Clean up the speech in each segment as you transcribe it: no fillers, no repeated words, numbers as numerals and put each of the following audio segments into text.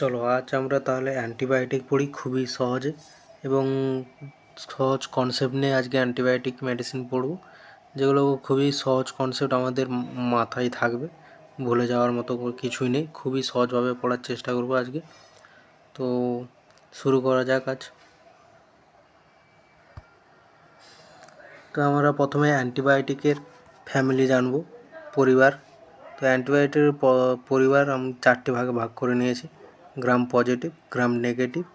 চলো আজ আমরা তাহলে অ্যান্টিবায়োটিক পড়ি খুবই সহজে এবং সহজ কনসেপ্ট নিয়ে আজকে অ্যান্টিবায়োটিক মেডিসিন পড়ব, যেগুলো খুবই সহজ কনসেপ্ট আমাদের মাথায় থাকবে, ভুলে যাওয়ার মতো কিছুই নেই। খুবই সহজভাবে পড়ার চেষ্টা করব আজকে। তো শুরু করা যাক আজ। তো আমরা প্রথমে অ্যান্টিবায়োটিকের ফ্যামিলি জানব, পরিবার। তো অ্যান্টিবায়োটিকের পরিবার আমি 4টে ভাগে ভাগ করে নিয়েছি: গ্রাম পজিটিভ, গ্রাম নেগেটিভ,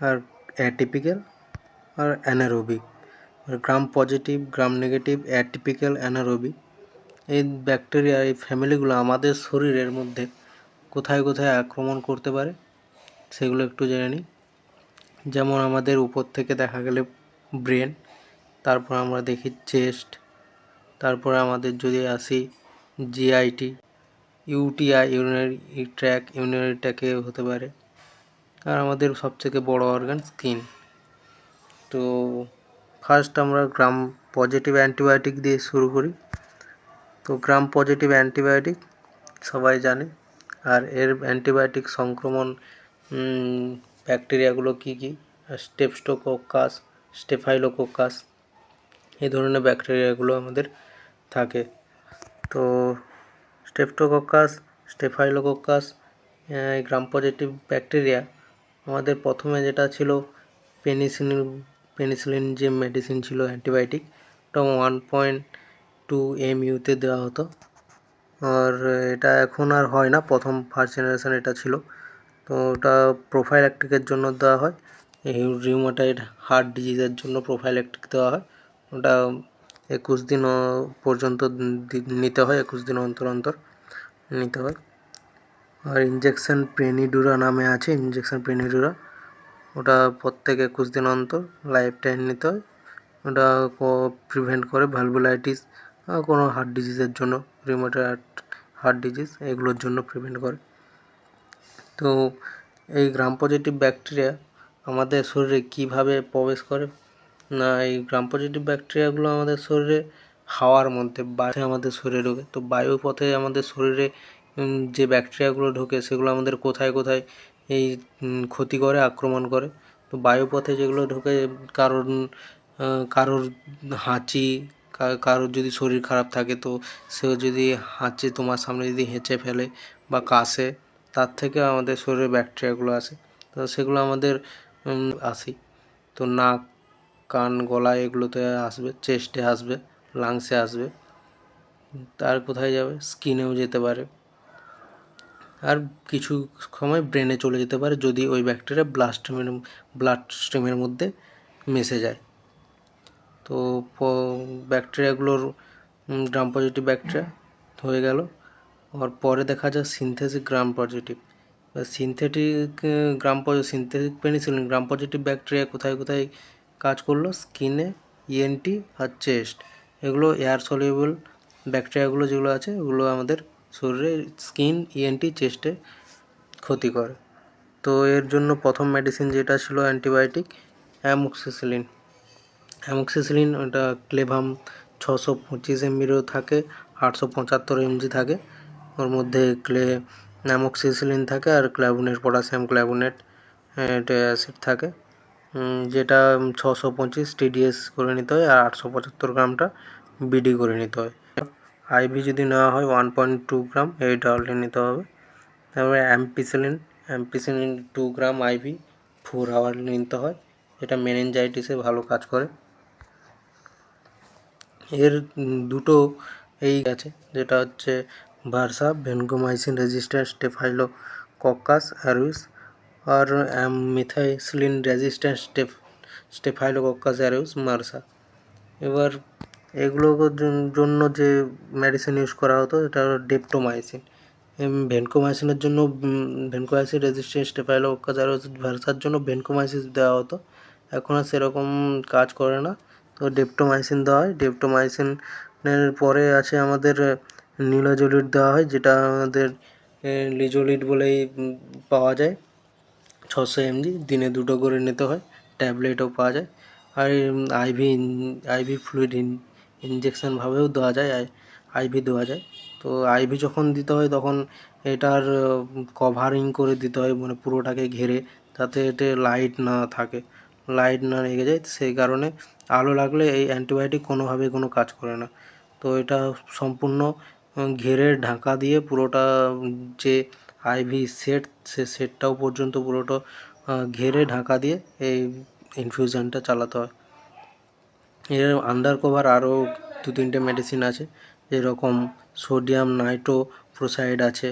আর অ্যাটিপিক্যাল আর anaerobic. Gram positive, gram negative, atypical, anaerobic, এই ব্যাকটেরিয়া, এই ফ্যামিলিগুলো আমাদের শরীরের মধ্যে কোথায় কোথায় আক্রমণ করতে পারে সেগুলো একটু জেনে নিই। যেমন আমাদের উপর থেকে দেখা গেলে ব্রেন, তারপর আমরা দেখি চেস্ট, তারপরে আমাদের যদি আসি GIT, UTI, urinary tract, urinary ট্র্যাকে হতে পারে, আর আমাদের সবথেকে বড় অর্গান স্কিন। তো ফার্স্ট আমরা গ্রাম পজিটিভ অ্যান্টিবায়োটিক দিয়ে শুরু করি। তো গ্রাম পজিটিভ অ্যান্টিবায়োটিক সবাই জানে, আর এর অ্যান্টিবায়োটিক সংক্রমণ ব্যাকটেরিয়াগুলো কী কী: স্টেপস্টোকোকাস, স্টেফাইলোকোকাস, এই ধরনের ব্যাকটেরিয়াগুলো আমাদের থাকে। তো স্টেপস্টোকোকাস, স্টেফাইলোকোকাস, গ্রাম পজিটিভ ব্যাকটেরিয়া আমাদের প্রথমে যেটা ছিল পেনিসিলিন যে মেডিসিন ছিল অ্যান্টিবায়োটিক, ওটা 1.2 mU দেওয়া হতো। আর এটা এখন আর হয় না, প্রথম ফার্স্ট জেনারেশন এটা ছিল। তো ওটা প্রোফাইল্যাক্টিকের জন্য দেওয়া হয়, এই রিউমাটয়েড হার্ট ডিজিজের জন্য প্রোফাইল্যাক্টিক দেওয়া হয়। ওটা 21 দিন পর্যন্ত নিতে হয়, 21 দিন অন্তর অন্তর নিতে হয়। আর ইঞ্জেকশন প্রেনিডুরা নামে আছে, ইঞ্জেকশন প্রেনিডুরা, ওটা প্রত্যেক 21 দিন অন্তর লাইফ টাইম নিতে হয়। ওটা প্রিভেন্ট করে ভ্যালভুলাইটিস, কোনো হার্ট ডিজিজের জন্য, রিউমাটয়েড হার্ট ডিজিজ, এগুলোর জন্য প্রিভেন্ট করে। তো এই গ্রাম পজিটিভ ব্যাকটেরিয়া আমাদের শরীরে কিভাবে প্রবেশ করে না, এই গ্রাম পজিটিভ ব্যাকটেরিয়াগুলো আমাদের শরীরে হাওয়ার মধ্যে আমাদের শরীরে ঢোকে। তো বায়ুপথে আমাদের শরীরে যে ব্যাকটেরিয়াগুলো ঢোকে সেগুলো আমাদের কোথায় কোথায় এই ক্ষতি করে, আক্রমণ করে। তো বায়ুপথে যেগুলো ঢোকে, কারোর হাঁচি, কারোর যদি শরীর খারাপ থাকে তো সে যদি হাঁচি তোমার সামনে যদি হেঁচে ফেলে বা কাশে, তার থেকে আমাদের শরীরে ব্যাকটেরিয়াগুলো আসে। তো সেগুলো আমাদের আসি, তো নাক, কান, গলা এগুলোতে আসবে, চেস্টে আসবে, লাংসে আসবে, তার কোথায় যাবে, স্কিনেও যেতে পারে, আর কিছু সময় ব্রেনে চলে যেতে পারে যদি ওই ব্যাকটেরিয়া ব্লাড স্ট্রিমের মধ্যে মিশে যায়। তো ব্যাকটেরিয়াগুলোর গ্রাম পজিটিভ ব্যাকটেরিয়া হয়ে গেল। আর পরে দেখা যায় synthetic gram positive, synthetic penicillin gram positive bacteria কোথায় কোথায় কাজ করলো: স্কিনে, ইএনটি আর চেস্ট। এগুলো এয়ার সলিউবল ব্যাকটেরিয়াগুলো যেগুলো আছে ওগুলো আমাদের শরীরে স্কিন, ইএনটি, চেস্টে ক্ষতি করে। তো এর জন্য প্রথম মেডিসিন যেটা ছিল অ্যান্টিবায়োটিক, অ্যামোক্সিসিলিন। ওটা ক্লেভাম 625 mgও থাকে, 875 mg থাকে। ওর মধ্যে অ্যামোক্সিসিলিন থাকে আর ক্ল্যাভুনেট, পটাশিয়াম ক্ল্যাভুনেট অ্যাসিড থাকে, যেটা 625 TDS করে নিতে হয়, আর 875 গ্রামটা বিডি করে নিতে হয়। আইভি যদি নেওয়া হয় 1.2 গ্রাম, এই ডালটি নিতে হবে। তারপরে অ্যাম্পিসিলিন 2 গ্রাম আইভি 4 আওয়ার নিতে হয়, এটা মেনিনজাইটিসে ভালো কাজ করে। এর দুটো এই আছে, যেটা হচ্ছে ভার্সা, ভেনকোমাইসিন রেজিস্ট্যান্ট স্টেফাইলোকক্কাস অ্যারুইস, আর মিথাইসিলিন রেজিস্ট্যান্ট স্টেফাইলোকক্কাস অ্যারুইস মার্সা। এবার এগুলোর জন্য যে মেডিসিন ইউজ করা হতো এটা হলো ডেপ্টোমাইসিন। ভেনকোমাইসিনের জন্য ভেনকোমাইসিন রেজিস্ট্যান্ট স্টেফাইলোকক্কাস অ্যারুইস ভার্সার জন্য ভেনকোমাইসিন দেওয়া হতো, এখন আর সেরকম কাজ করে না, তো ডেপ্টোমাইসিন দেওয়া হয়। ডেপ্টোমাইসিনের পরে আছে আমাদের নিলোজোলিড দেওয়া হয়, যেটা আমাদের লিজোলিড বলেই পাওয়া যায়, 600 mg, দিনে 2টো করে নিতে হয়, ট্যাবলেটও পাওয়া যায়। আর আইভি ফ্লুইড ইঞ্জেকশনভাবেও দেওয়া যায়, আইভি দেওয়া যায়। তো আইভি যখন দিতে হয় তখন এটার কভারিং করে দিতে হয়, মানে পুরোটাকে ঘিরে, যাতে এতে লাইট না থাকে, লাইট না লেগে যায়। সেই কারণে আলো লাগলে এই অ্যান্টিবায়োটিক কোনোভাবেই কোনো কাজ করে না। তো এটা সম্পূর্ণ ঘিরে ঢাকা দিয়ে পুরোটা যে আইভি সেট, সে সেটটাও পর্যন্ত পুরোটা ঘিরে ঢাকা দিয়ে এই ইনফিউশনটা চালাতে হয়। এর আন্ডার কভার আরও 2-3টে মেডিসিন আছে, যেরকম সোডিয়াম নাইট্রোপ্রোসাইড আছে।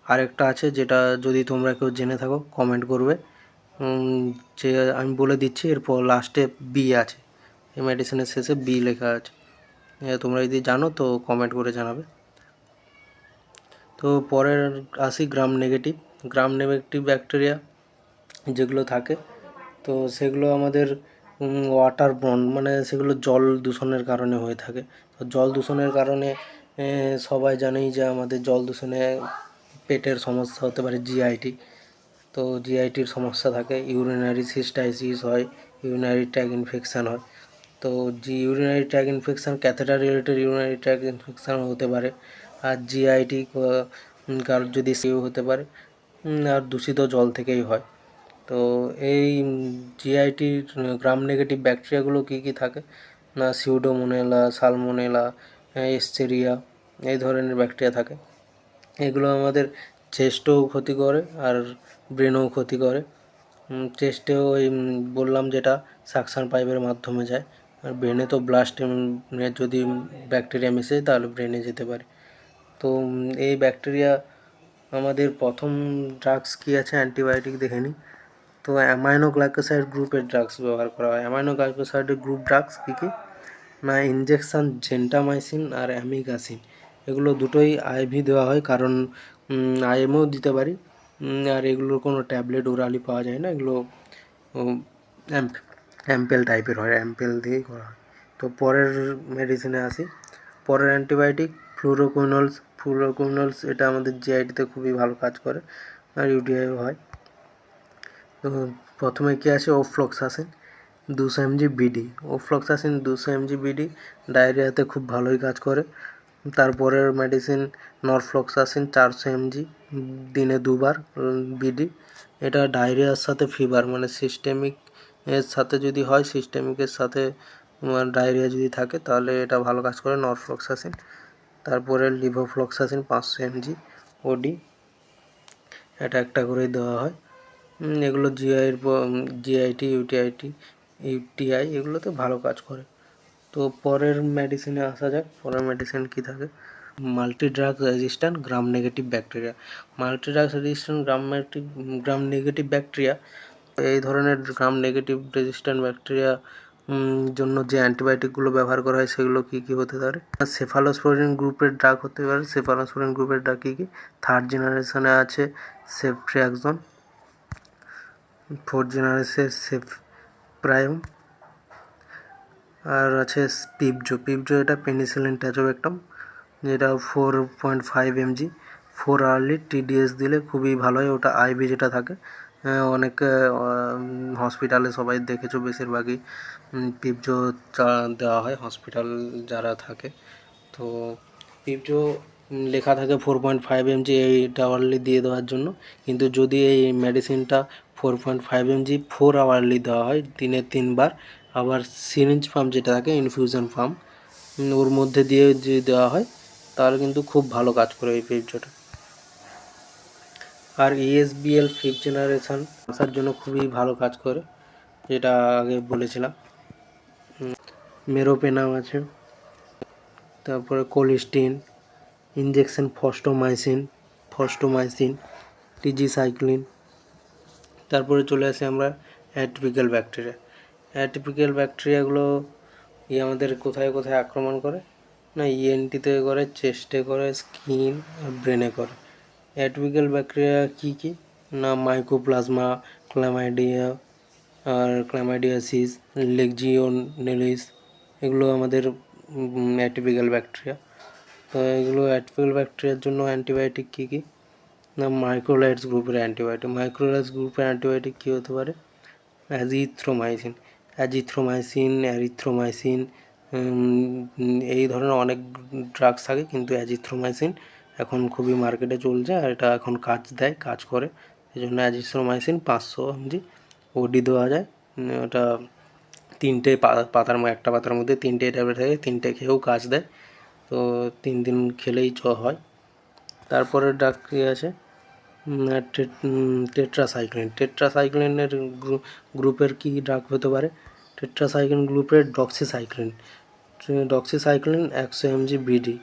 আরেকটা আছে, যেটা যদি তোমরা কেউ জেনে থাকো কমেন্ট করবে। যে আমি বলে দিচ্ছি, এরপর লাস্টে বি আছে, এই মেডিসিনের শেষে বি লেখা আছে। তোমরা যদি জানো তো কমেন্ট করে জানাবে। তো পরের আসি gram negative. Gram negative bacteria যেগুলো থাকে, তো সেগুলো আমাদের ওয়াটার বর্ন, মানে সেগুলো জল দূষণের কারণে হয়ে থাকে। তো জল দূষণের কারণে সবাই জানেই যে আমাদের জল দূষণে পেটের সমস্যা হতে পারে, জিআইটি। তো জিআইটির সমস্যা থাকে, ইউরিনারি সিস্টাইসিস হয়, ইউরিনারি ট্র্যাক ইনফেকশান হয়। তো urinary track infection, catheter related urinary track infection হতে পারে। আর জিআইটি কারোর যদি সেও হতে পারে, আর দূষিত জল থেকেই হয়। তো এই জিআইটির গ্রাম নেগেটিভ ব্যাকটেরিয়াগুলো কী কী থাকে না, সিউডোমোনেলা, সালমোনেলা, এস্টেরিয়া, এই ধরনের ব্যাকটেরিয়া থাকে। এগুলো আমাদের চেস্টেও ক্ষতি করে আর ব্রেনেও ক্ষতি করে। চেস্টেও ওই বললাম যেটা সাকশন পাইপের মাধ্যমে যায়, আর ব্রেনে তো ব্লাস্ট যদি ব্যাকটেরিয়া মিশে তাহলে ব্রেনে যেতে পারে। তো এই ব্যাকটেরিয়া আমাদের প্রথম ড্রাগস কী আছে, অ্যান্টিবায়োটিক দেখে নিই। তো অ্যামাইনো গ্লাইকোসাইড গ্রুপের ড্রাগস ব্যবহার করা হয়। অ্যামাইনো গ্লাইকোসাইডের গ্রুপ ড্রাগস কী কী না, ইনজেকশান জেন্টামাইসিন আর অ্যামিগাসিন, এগুলো দুটোই আইভি দেওয়া হয়, কারণ আইএমও দিতে পারি। আর এগুলোর কোনো ট্যাবলেট ওরালি পাওয়া যায় না, এগুলো অ্যাম্পেল টাইপের হয়, অ্যাম্পেল দিয়েই করা হয়। তো পরের মেডিসিনে আসি। পরের অ্যান্টিবায়োটিক ফ্লুরোকুইনোলস, এটা আমাদের জিআইটিতে খুবই ভালো কাজ করে, আর ইউটিআইও হয়। তো প্রথমে কী আছে, ofloxacin 200 mg BD. Ofloxacin 200 mg BD ডায়রিয়াতে খুব ভালোই কাজ করে। তারপরের মেডিসিন নরফ্লক্সাসিন 400 mg দিনে 2বার বিডি। এটা ডায়রিয়ার সাথে ফিভার, মানে সিস্টেমিক এর সাথে যদি হয়, সিস্টেমিকের সাথে ডায়রিয়া যদি থাকে, তাহলে এটা ভালো কাজ করে নরফ্লক্সাসিন। তারপরে লিভোফ্লক্সাসিন 500 mg ওডি, এটা একটা করেই দেওয়া হয়। এগুলো জিআইটি, ইউটিআই এগুলোতে ভালো কাজ করে। তো পরের মেডিসিনে আসা যাক। পরের মেডিসিন কী থাকে, multi drug resistant gram negative bacteria. Multi drug resistant gram negative bacteria, এই ধরনের গ্রাম নেগেটিভ রেজিস্ট্যান্ট ব্যাকটেরিয়া জন্য যে অ্যান্টিবায়োটিকগুলো ব্যবহার করা হয় সেগুলো কী কী হতে পারে, সেফালোস্পোরিন গ্রুপের ড্রাগ হতে পারে। সেফালোস্পোরিন গ্রুপের ড্রাগ কী কী, 3rd জেনারেশনে আছে সেফট্রিয়াক্সন, 4th জেনারেশন সেফপ্রাইম, আর আছে পিপজো। এটা পেনিসিলিন ট্যাজোভেক্টম, যেটা 4.5 mg 4 আওয়ারলি টিডিএস দিলে খুবই ভালো হয়। ওটা আইভি যেটা থাকে, অনেক হসপিটালে সবাই দেখেছো, বেশিরভাগই পিপজো দেওয়া হয় হসপিটাল যারা থাকে। তো পিপজো লেখা থাকে 4.5 mg এইটা আওয়ারলি দিয়ে দেওয়ার জন্য, কিন্তু যদি এই মেডিসিনটা 4.5 mg 4 আওয়ারলি দেওয়া হয় দিনে 3বার, আবার সিরিঞ্জ পাম্প যেটা থাকে, ইনফিউশন পাম্প, ওর মধ্যে দিয়ে যদি দেওয়া হয়, তাহলে কিন্তু খুব ভালো কাজ করে এই পিপজোটা। আর ইএসবিএল 5th জেনারেশন আসার জন্য খুবই ভালো কাজ করে, যেটা আগে বলেছিলাম। মেরোপেনাম আছে, তারপরে কোলিস্টিন, ইনজেকশন ফস্টোমাইসিন, টিজিসাইক্লিন। তারপরে চলে আসি আমরা অ্যাটিপিক্যাল ব্যাকটেরিয়া। অ্যাটিপিক্যাল ব্যাকটেরিয়াগুলো আমাদের কোথায় কোথায় আক্রমণ করে না, ইএনটিতে করে, চেস্টে করে, স্কিন আর ব্রেনে করে। অ্যাটিপিক্যাল ব্যাকটেরিয়া কী কী না, মাইকোপ্লাজমা, ক্লামাইডিয়া আর ক্লামাইডিয়াসিস, লেগজিওনেলিস, এগুলো আমাদের অ্যাটিপিক্যাল ব্যাকটেরিয়া। তো এগুলো অ্যাটিপিক্যাল ব্যাকটেরিয়ার জন্য অ্যান্টিবায়োটিক কী কী না, মাইক্রোলাইটস গ্রুপের অ্যান্টিবায়োটিক কী হতে পারে, অ্যাজিথ্রোমাইসিন, অ্যারিথ্রোমাইসিন, এই ধরনের অনেক ড্রাগস থাকে, কিন্তু অ্যাজিথ্রোমাইসিন এখন খুবই মার্কেটে চলছে আর এটা এখন কাজ করে। এই জন্য অ্যাজিথ্রোমাইসিন 500 mg ওডি দেওয়া যায়। ওটা তিনটে একটা পাতার মধ্যে 3টে ট্যাবলেট থাকে, 3টে খেয়েও কাজ দেয়। তো 3 দিন খেলেই হয়। তারপরে ড্রাগ কী আছে, টেট্রাসাইক্লিনের গ্রুপের কি ড্রাগ হতে পারে? টেট্রাসাইক্লিন গ্রুপের ডক্সিসাইক্লিন 100 mg বিডি,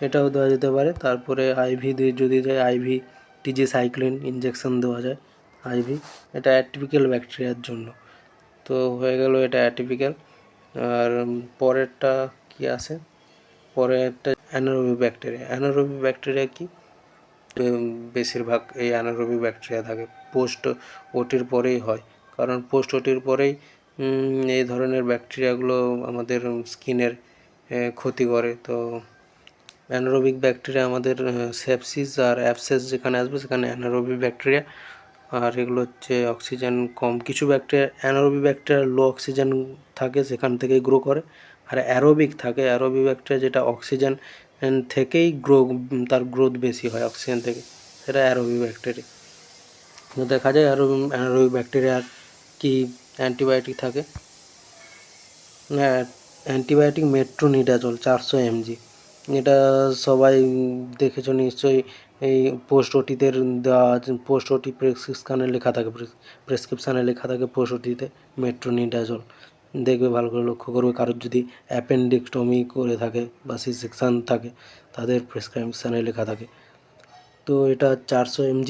এটাও দেওয়া যেতে পারে। তারপরে আইভি যদি যায়, আইভি টিজিসাইক্লিন ইঞ্জেকশন দেওয়া যায় আইভি, এটা অ্যাটিপিক্যাল ব্যাকটেরিয়ার জন্য। তো হয়ে গেল এটা অ্যাটিপিক্যাল। আর পরেরটা কি আছে, পরেরটা অ্যানারোবিক ব্যাকটেরিয়া কি? বেশিরভাগ এই অ্যানারোবিক ব্যাকটেরিয়া থাকে পোস্ট ওটির পরেই হয়, কারণ পোস্ট ওটির পরেই এই ধরনের ব্যাকটেরিয়াগুলো আমাদের স্কিনের ক্ষতি করে। তো অ্যানারোবিক ব্যাকটেরিয়া আমাদের সেপসিস আর অ্যাবসেস যেখানে আসবে সেখানে অ্যানারোবিক ব্যাকটেরিয়া। আর এগুলো হচ্ছে অক্সিজেন কম, কিছু ব্যাকটেরিয়া অ্যানারোবিক ব্যাকটেরিয়া লো অক্সিজেন থাকে সেখান থেকেই গ্রো করে। আর অ্যারোবিক ব্যাকটেরিয়া যেটা অক্সিজেন থেকেই তার গ্রোথ বেশি হয় অক্সিজেন থেকে, সেটা অ্যারোবিক ব্যাকটেরিয়া। দেখা যায় অ্যানারোবিক ব্যাকটেরিয়ার কি অ্যান্টিবায়োটিক থাকে? অ্যান্টিবায়োটিক মেট্রোনিডাজোল 400 mg, এটা সবাই দেখেছো নিশ্চয়ই। এই পোস্ট ওটিতে দেওয়া আছে, পোস্ট ওটি প্রেসক্রিপশানে লেখা থাকে পোস্ট ওটিতে মেট্রোনিডাজোল। দেখবে ভালো করে লক্ষ্য করবে, কারোর যদি অ্যাপেন্ডিক্টমি করে থাকে বা সি সেকশান থাকে তাদের প্রেসক্রিপশানে লেখা থাকে। তো এটা 400 mg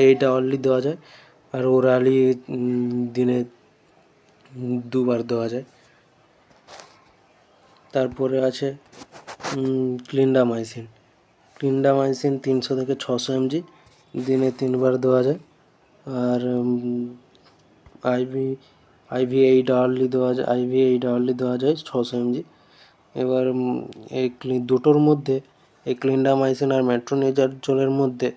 এইটা অনলি দেওয়া যায়। আর ওরালি দিনে 2বার দেওয়া যায়। তারপরে আছে ক্লিন্ডামাইসিন 300 থেকে 600 mg দিনে 3বার দেওয়া যায়। আর আইভি 8 আওয়ারলি দেওয়া যায় 600 mg। এবার এই দুটোর মধ্যে, এই ক্লিন্ডামাইসিন আর মেট্রোনিডাজোলের মধ্যে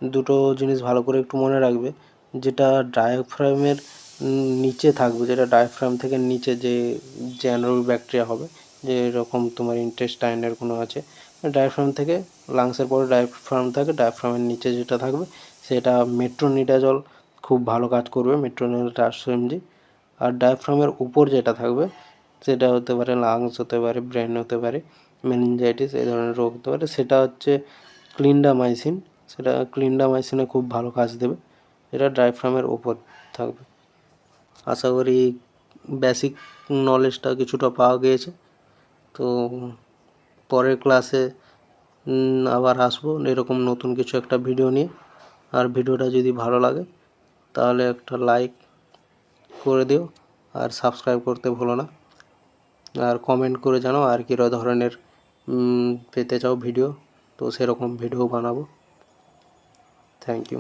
দুটো জিনিস ভালো করে একটু মনে রাখবে। যেটা ডায়াফ্রামের নিচে থাকবে, যেটা ডায়াফ্রাম থেকে নিচে যে অ্যানারোবিক ব্যাকটেরিয়া হবে, যে এরকম তোমার ইন্টেস্টাইনের কোনো আছে, ডায়াফ্রাম থেকে লাংসের পরে ডায়াফ্রাম থাকে, ডায়াফ্রামের নিচে যেটা থাকবে সেটা মেট্রোনিডাজোল খুব ভালো কাজ করবে, মেট্রোনিডাজোল 400 mg। আর ডায়াফ্রামের উপর যেটা থাকবে সেটা হতে পারে লাংস, হতে পারে ব্রেন, হতে পারে মেনিনজাইটিস, এই ধরনের রোগ হতে পারে, সেটা হচ্ছে ক্লিন্ডামাইসিন। সেটা ক্লিন্ডামাইসিনে খুব ভালো কাজ দেবে, এটা ডায়াফ্রামের ওপর থাকবে। আশা করি বেসিক নলেজটা কিছুটা পাওয়া গিয়েছে। তো পরের ক্লাসে আবার আসবো এরকম নতুন কিছু একটা ভিডিও নিয়ে। আর ভিডিওটা যদি ভালো লাগে তাহলে একটা লাইক করে দিও আর সাবস্ক্রাইব করতে ভুলো না। আর কমেন্ট করে জানাও আর কী ধরনের পেতে চাও ভিডিও, তো সেরকম ভিডিও বানাবো। Thank you.